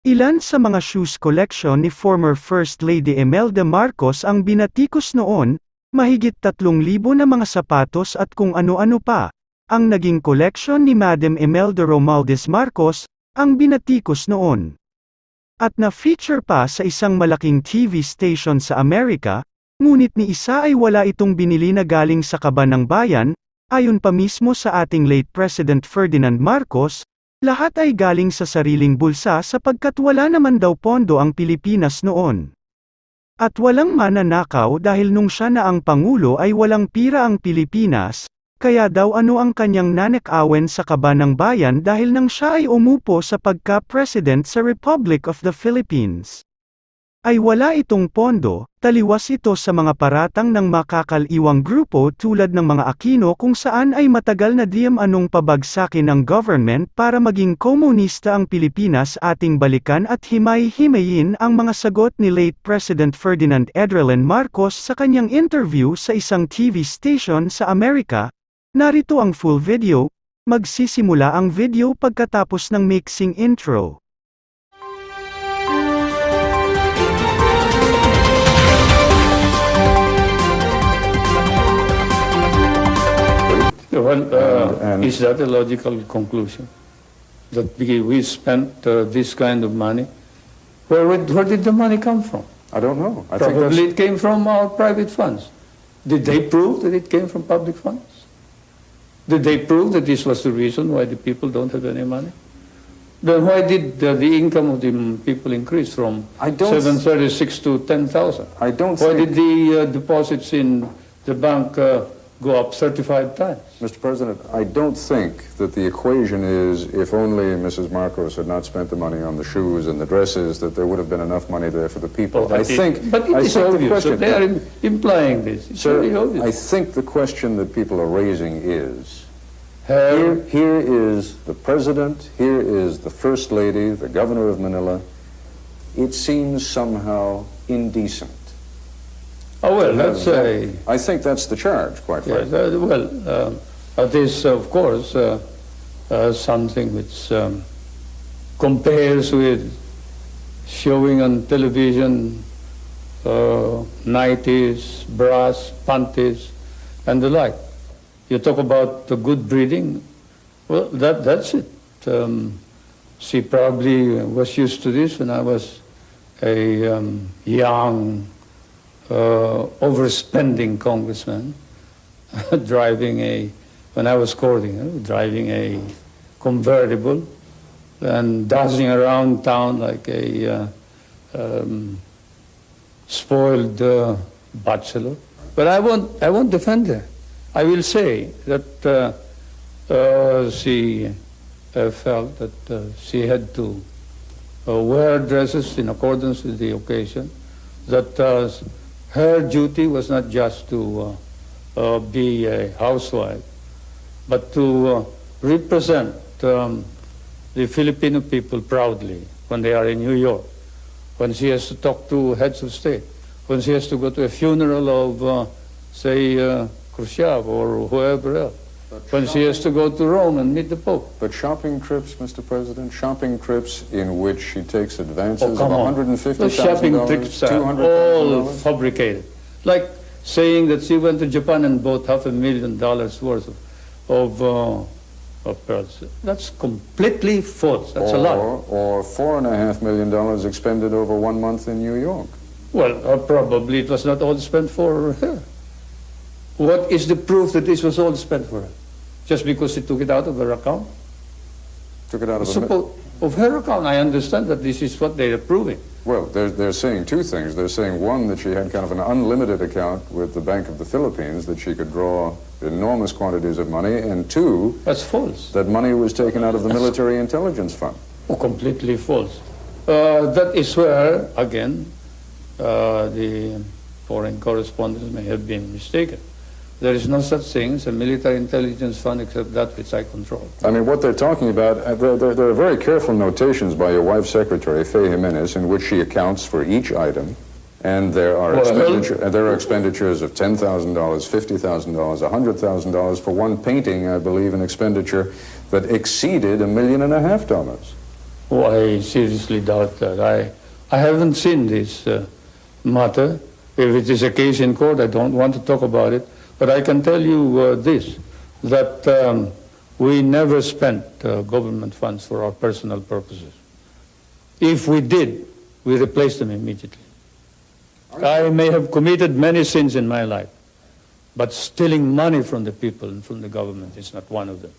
Ilan sa mga shoes collection ni former First Lady Imelda Marcos ang binatikos noon, mahigit 3,000 na mga sapatos at kung ano-ano pa, ang naging collection ni Madam Imelda Romualdez Marcos, ang binatikos noon. At na-feature pa sa isang malaking TV station sa Amerika, ngunit ni isa ay wala itong binili na galing sa kaban ng bayan, ayon pa mismo sa ating late President Ferdinand Marcos, lahat ay galing sa sariling bulsa sapagkat wala naman daw pondo ang Pilipinas noon. At walang mananakaw dahil nung siya na ang Pangulo ay walang pira ang Pilipinas, kaya daw ano ang kanyang nanakawen sa kaban ng bayan dahil nang siya ay umupo sa pagka-president sa Republic of the Philippines. Ay wala itong pondo, taliwas ito sa mga paratang ng makakaliwang grupo tulad ng mga Aquino kung saan ay matagal na diyam anong pabagsakin ng government para maging komunista ang Pilipinas ating balikan at himay-himayin ang mga sagot ni late President Ferdinand Edrelin Marcos sa kanyang interview sa isang TV station sa Amerika. Narito ang full video, magsisimula ang video pagkatapos ng mixing intro. Well, is that a logical conclusion? That we spent this kind of money? Where did the money come from? I don't know. Probably it came from our private funds. Did they prove that it came from public funds? Did they prove that this was the reason why the people don't have any money? Then why did the income of the people increase from 736 to 10,000? I don't Why think... did the deposits in the bank go up 35 times? Mr. President, I don't think that the equation is if only Mrs. Marcos had not spent the money on the shoes and the dresses, that there would have been enough money there for the people. But it is obvious. So they are implying this. It's very obvious. I think the question that people are raising is, here is the President, here is the First Lady, the Governor of Manila. It seems somehow indecent. Oh, well, that's I think that's the charge, quite frankly. Well, that is, of course, something which compares with showing on television nighties, bras, panties, and the like. You talk about the good breeding, well, that's it. She probably was used to this when I was a young, overspending congressman, when I was courting, driving a convertible and dancing around town like a spoiled bachelor. But I won't defend her. I will say that she felt that she had to wear dresses in accordance with the occasion, that her duty was not just to be a housewife, but to represent the Filipino people proudly when they are in New York, when she has to talk to heads of state, when she has to go to a funeral of, say, Khrushchev or whoever else, when she has to go to Rome and meet the Pope. But shopping trips, Mr. President, shopping trips in which she takes advances of $150,000, Those shopping trips are all fabricated. Like saying that she went to Japan and bought $500,000 worth of pearls. That's completely false. That's a lie. Or $4.5 million expended over 1 month in New York. Well, probably it was not all spent for her. What is the proof that this was all spent for her? Just because she took it out of her account? Took it out of her account. I understand that this is what they are proving. Well, they're saying two things. They're saying, one, that she had kind of an unlimited account with the Bank of the Philippines, that she could draw enormous quantities of money, and two, that's false. That money was taken out of the military intelligence fund. Oh, completely false. That is where, again, the foreign correspondents may have been mistaken. There is no such thing as a military intelligence fund except that which I control. I mean, what they're talking about, there are very careful notations by your wife's secretary, Faye Jimenez, in which she accounts for each item. And there are expenditures of $10,000, $50,000, $100,000 for one painting, I believe, an expenditure that exceeded $1.5 million. Oh, I seriously doubt that. I haven't seen this matter. If it is a case in court, I don't want to talk about it. But I can tell you this, that we never spent government funds for our personal purposes. If we did, we replaced them immediately. I may have committed many sins in my life, but stealing money from the people and from the government is not one of them.